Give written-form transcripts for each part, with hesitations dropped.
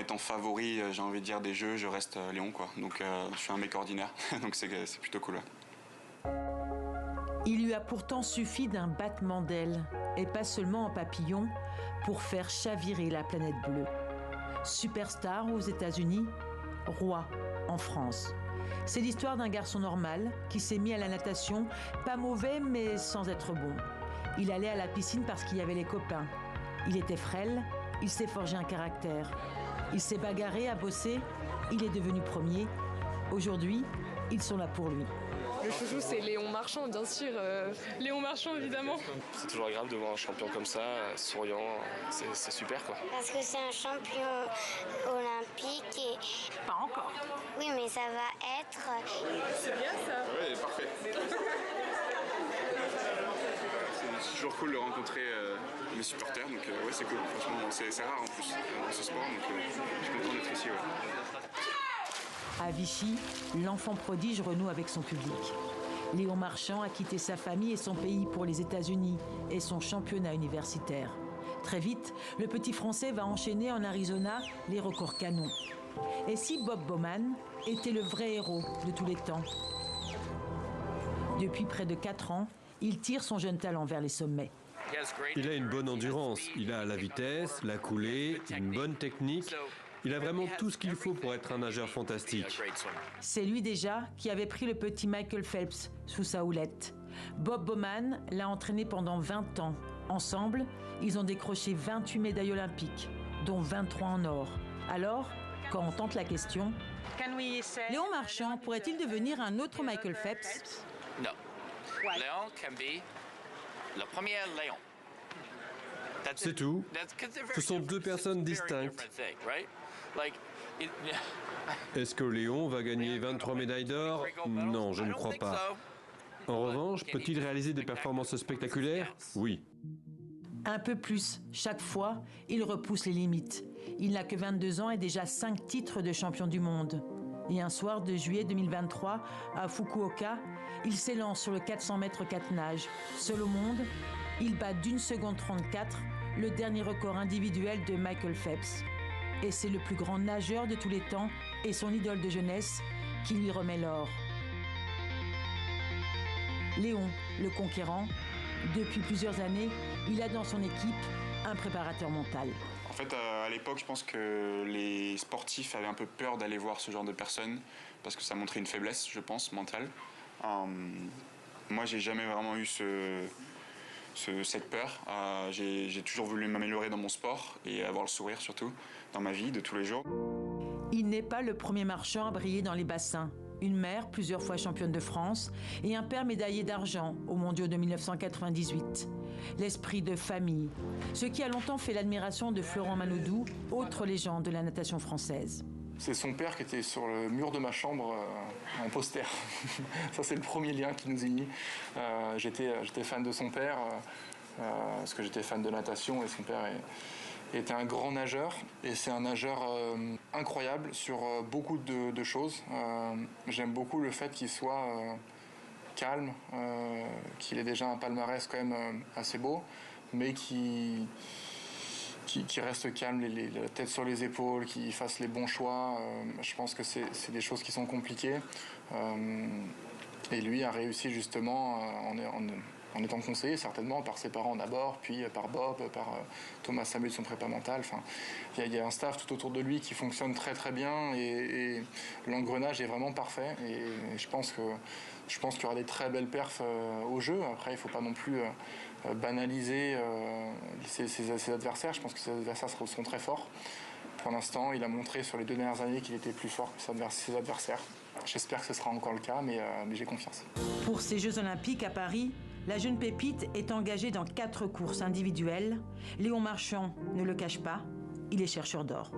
étant favori, j'ai envie de dire, des jeux, je reste Léon, quoi. Donc je suis un mec ordinaire, donc c'est plutôt cool. Ouais. Il lui a pourtant suffi d'un battement d'aile, et pas seulement en papillon, pour faire chavirer la planète bleue. Superstar aux États-Unis, roi en France. C'est l'histoire d'un garçon normal qui s'est mis à la natation, pas mauvais mais sans être bon. Il allait à la piscine parce qu'il y avait les copains. Il était frêle, il s'est forgé un caractère. Il s'est bagarré, a bossé, il est devenu premier. Aujourd'hui, ils sont là pour lui. Le chouchou, c'est Léon Marchand, bien sûr. Léon Marchand, évidemment. C'est toujours agréable de voir un champion comme ça, souriant. C'est super, quoi. Parce que c'est un champion olympique et... Pas encore. Oui, mais ça va être... C'est bien, ça. Oui, parfait. C'est toujours cool de rencontrer les supporters, donc ouais, c'est cool. Franchement, c'est rare en plus dans ce sport, donc je suis content d'être ici. Ouais. À Vichy, l'enfant prodige renoue avec son public. Léon Marchand a quitté sa famille et son pays pour les États-Unis et son championnat universitaire. Très vite, le petit Français va enchaîner en Arizona les records canons. Et si Bob Bowman était le vrai héros de tous les temps? Depuis près de 4 ans, il tire son jeune talent vers les sommets. Il a une bonne endurance, il a la vitesse, la coulée, une bonne technique. Il a vraiment tout ce qu'il faut pour être un nageur fantastique. C'est lui déjà qui avait pris le petit Michael Phelps sous sa houlette. Bob Bowman l'a entraîné pendant 20 ans. Ensemble, ils ont décroché 28 médailles olympiques, dont 23 en or. Alors, quand on tente la question... Léon Marchand pourrait-il devenir un autre Michael Phelps? Non. Léon can be le premier Léon. C'est tout. Ce sont deux personnes distinctes. Est-ce que Léon va gagner 23 médailles d'or? Non, je ne crois pas. En revanche, peut-il réaliser des performances spectaculaires? Oui. Un peu plus. Chaque fois, il repousse les limites. Il n'a que 22 ans et déjà 5 titres de champion du monde. Et un soir de juillet 2023, à Fukuoka, il s'élance sur le 400 mètres 4 nages. Seul au monde, il bat d'1 seconde 34 le dernier record individuel de Michael Phelps. Et c'est le plus grand nageur de tous les temps et son idole de jeunesse qui lui remet l'or. Léon, le conquérant, depuis plusieurs années, il a dans son équipe un préparateur mental. En fait, à l'époque, je pense que les sportifs avaient un peu peur d'aller voir ce genre de personnes parce que ça montrait une faiblesse, je pense, mentale. Moi, j'ai jamais vraiment eu cette peur. J'ai toujours voulu m'améliorer dans mon sport et avoir le sourire surtout dans ma vie de tous les jours. Il n'est pas le premier marchand à briller dans les bassins. Une mère, plusieurs fois championne de France, et un père médaillé d'argent aux mondiaux de 1998. L'esprit de famille, ce qui a longtemps fait l'admiration de Florent Manodou, autre légende de la natation française. C'est son père qui était sur le mur de ma chambre en poster. Ça, c'est le premier lien qui nous unit. J'étais fan de son père, parce que j'étais fan de natation, et son père était un grand nageur. Et c'est un nageur incroyable sur beaucoup de choses. J'aime beaucoup le fait qu'il soit calme, qu'il ait déjà un palmarès quand même assez beau, mais qui reste calme, la tête sur les épaules, qui fasse les bons choix. Je pense que c'est des choses qui sont compliquées. Et lui a réussi justement en étant conseillé certainement par ses parents d'abord, puis par Bob, par Thomas Samuel, son prépa mental. Enfin, il y a un staff tout autour de lui qui fonctionne très très bien et l'engrenage est vraiment parfait. Et je pense qu'il y aura des très belles perfs au jeu. Après, il ne faut pas non plus banaliser ses adversaires. Je pense que ses adversaires sont très forts. Pour l'instant, il a montré sur les 2 dernières années qu'il était plus fort que ses adversaires. J'espère que ce sera encore le cas, mais j'ai confiance. Pour ces Jeux Olympiques à Paris, la jeune pépite est engagée dans 4 courses individuelles. Léon Marchand ne le cache pas, il est chercheur d'or.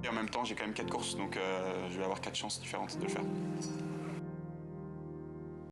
Et en même temps, j'ai quand même 4 courses, donc je vais avoir 4 chances différentes de le faire.